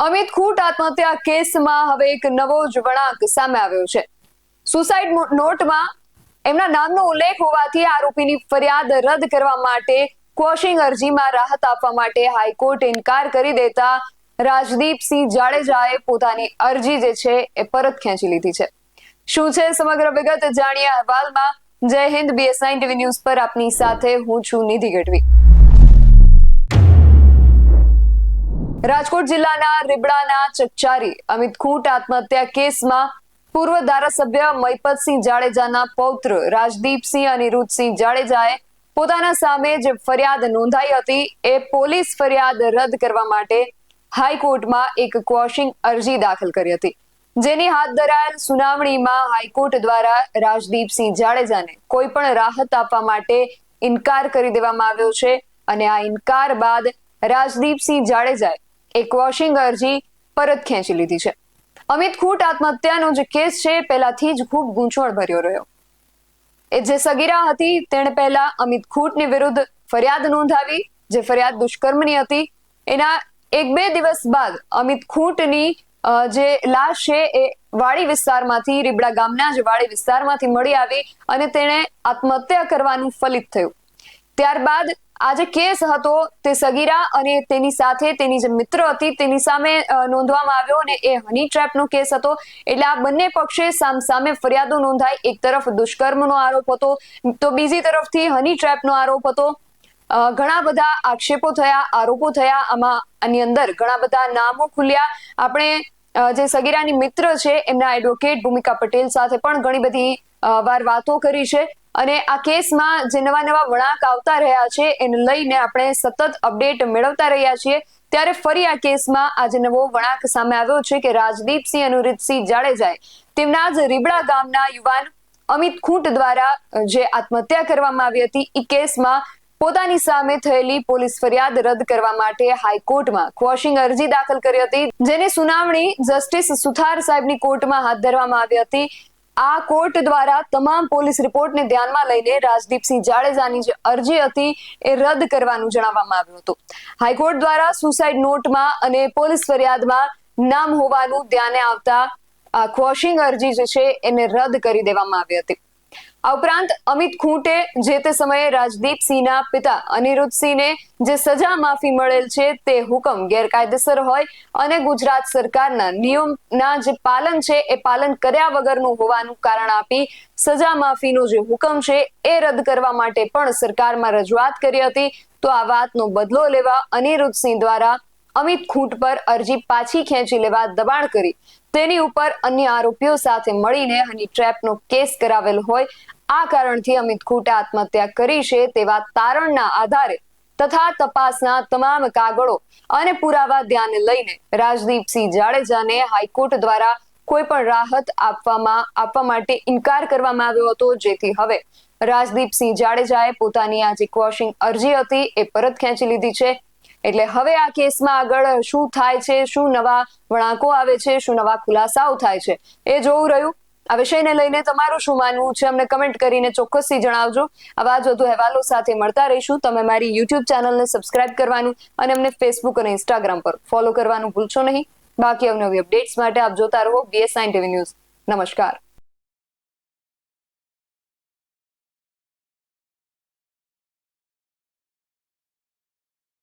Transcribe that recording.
અમિત ખૂટ આત્મહત્યા કેસમાં હવે એક નવો જ વળાંક સામે આવ્યો છે. સુસાઇડ નોટમાં એમના નામનો ઉલ્લેખ હોવાથી આરોપીની ફરિયાદ રદ કરવા માટે ક્વોશિંગ અરજીમાં રાહત આપવા માટે હાઈકોર્ટે ઇનકાર કરી દેતા રાજદીપસિંહ જાડેજાએ પોતાની અરજી જે છે એ પરત ખેંચી લીધી છે. શું છે સમગ્ર વિગત જાણીએ અહેવાલમાં. જય હિન્દ. BS9 TV ન્યૂઝ પર આપની સાથે હું છું નિધિ ગઢવી. રાજકોટ જિલ્લાના રીબડાના ચકચારી અમિત ખૂટ આત્મહત્યા કેસમાં પૂર્વ ધારાસભ્ય મહિપતસિંહ જાડેજાના પૌત્ર રાજદીપસિંહ અનિરુદ્ધસિંહ જાડેજાએ પોતાના સામે જે ફરિયાદ નોંધાઈ હતી એ પોલીસ ફરિયાદ રદ કરવા માટે હાઈકોર્ટમાં એક ક્વોશિંગ અરજી દાખલ કરી હતી, જેની હાથ ધરાયેલ સુનાવણીમાં હાઈકોર્ટ દ્વારા રાજદીપસિંહ જાડેજાને કોઈ પણ રાહત આપવા માટે ઇનકાર કરી દેવામાં આવ્યો છે અને આ ઇનકાર બાદ રાજદીપસિંહ જાડેજાએ એક ક્વોશિંગ અરજી પરત ખેંચી લીધી છે. અમિત ખૂટ આત્મહત્યાનો જે કેસ છે પહેલાથી જ ખૂબ ગૂંચવણ ભર્યો રહ્યો. એ જે સગીરા હતી તેણે પહેલા અમિત ખૂટની વિરુદ્ધ ફરિયાદ નોંધાવી, જે ફરિયાદ દુષ્કર્મની હતી. એના 1-2 દિવસ બાદ અમિત ખૂટની જે લાશ છે એ વાડી વિસ્તારમાંથી, રીબડા ગામના જે વાડી વિસ્તારમાંથી મળી આવી અને તેણે આત્મહત્યા કરવાનું ફલિત થયું. ત્યારબાદ આ જે કેસ હતો તે સગીરા અને તેની સાથે તેની જે મિત્ર હતી તેની સામે નોંધવામાં આવ્યો અને એ હની ટ્રેપનો કેસ હતો. એટલે આ બંને પક્ષે સામસામે ફરિયાદો નોંધાઈ. એક તરફ દુષ્કર્મનો આરોપ હતો તો બીજી તરફથી હની ટ્રેપનો આરોપ હતો. ઘણા બધા આક્ષેપો થયા, આરોપો થયા. આની અંદર ઘણા બધા નામો ખુલ્યા. આપણે જે સગીરાની મિત્ર છે એમના એડવોકેટ ભૂમિકા પટેલ સાથે પણ ઘણી બધી વાર વાતો કરી છે અને આ કેસમાં જે નવા વળાંક આવતા રહ્યા છે એને લઈને આપણે સતત અપડેટ મેળવતા રહ્યા છીએ. ત્યારે ફરી આ કેસમાં આજે નવો વળાંક સામે આવ્યો છે કે રાજદીપસિંહ અનિરુદ્ધસિંહ જાડેજાએ તેમના જ રીબડા ગામના યુવાન અમિત ખૂટ દ્વારા જે આત્મહત્યા કરવામાં આવી હતી એ કેસમાં પોતાની સામે થયેલી પોલીસ ફરિયાદ રદ કરવા માટે હાઈકોર્ટમાં ક્વોશિંગ અરજી દાખલ કરી હતી, જેની સુનાવણી જસ્ટિસ સુથાર સાહેબની કોર્ટમાં હાથ ધરવામાં આવી હતી. આ કોર્ટ દ્વારા તમામ પોલીસ રિપોર્ટને ધ્યાનમાં લઈને રાજદીપસિંહ જાડેજાની જે અરજી હતી એ રદ કરવાનું જણાવવામાં આવ્યું હતું. હાઈકોર્ટ દ્વારા સુસાઇડ નોટમાં અને પોલીસ ફરિયાદમાં નામ હોવાનું ધ્યાને આવતા આ ક્વોશિંગ અરજી જે છે એને રદ કરી દેવામાં આવી હતી. આ ઉપરાંત અમિત ખૂટે જે તે સમયે રાજદીપસિંહના પિતા અનિરુદ્ધસિંહને જે સજા માફી મળેલ છે તે હુકમ ગેરકાયદેસર હોય અને ગુજરાત સરકારના નિયમના જે પાલન છે એ પાલન કર્યા વગરનું હોવાનું કારણ આપી સજા માફીનો જે હુકમ છે એ રદ કરવા માટે પણ સરકારમાં રજૂઆત કરી હતી. તો આ વાતનો બદલો લેવા અનિરુદ્ધસિંહ દ્વારા અમિત ખૂટ પર અરજી પાછી ખેંચી લેવા દબાણ કરી તેની ઉપર અન્ય આરોપીઓ સાથે મળીને હની ટ્રેપનો કેસ કરાવેલ હોય. આ કારણથી અમિત ખૂટે આત્મહત્યા કરી છે તેવા તારણના આધારે તથા તપાસના તમામ કાગળો અને પુરાવા ધ્યાને લઈને રાજદીપસિંહ જાડેજાને હાઈકોર્ટ દ્વારા કોઈ પણ રાહત આપવા માટે ઇનકાર કરવામાં આવ્યો હતો, જેથી હવે રાજદીપસિંહ જાડેજાએ પોતાની આ જે ક્વોશિંગ અરજી હતી એ પરત ખેંચી લીધી છે. એટલે હવે આ કેસમાં આગળ શું થાય છે, શું નવા વળાંકો આવે છે, શું નવા ખુલાસાઓ થાય છે એ જોવું રહ્યું. આ વિષયને લઈને તમારું શું માનવું છે અમને કમેન્ટ કરીને ચોક્કસથી જણાવજો. આવા જ વધુ અહેવાલો સાથે મળતા રહીશું. તમે મારી YouTube ચેનલને સબસ્ક્રાઇબ કરવાનું અને અમને Facebook અને Instagram પર ફોલો કરવાનું ભૂલશો નહીં. બાકી અવનવી અપડેટ્સ માટે આપ જોતા રહો BS9 TV ન્યૂઝ. નમસ્કાર.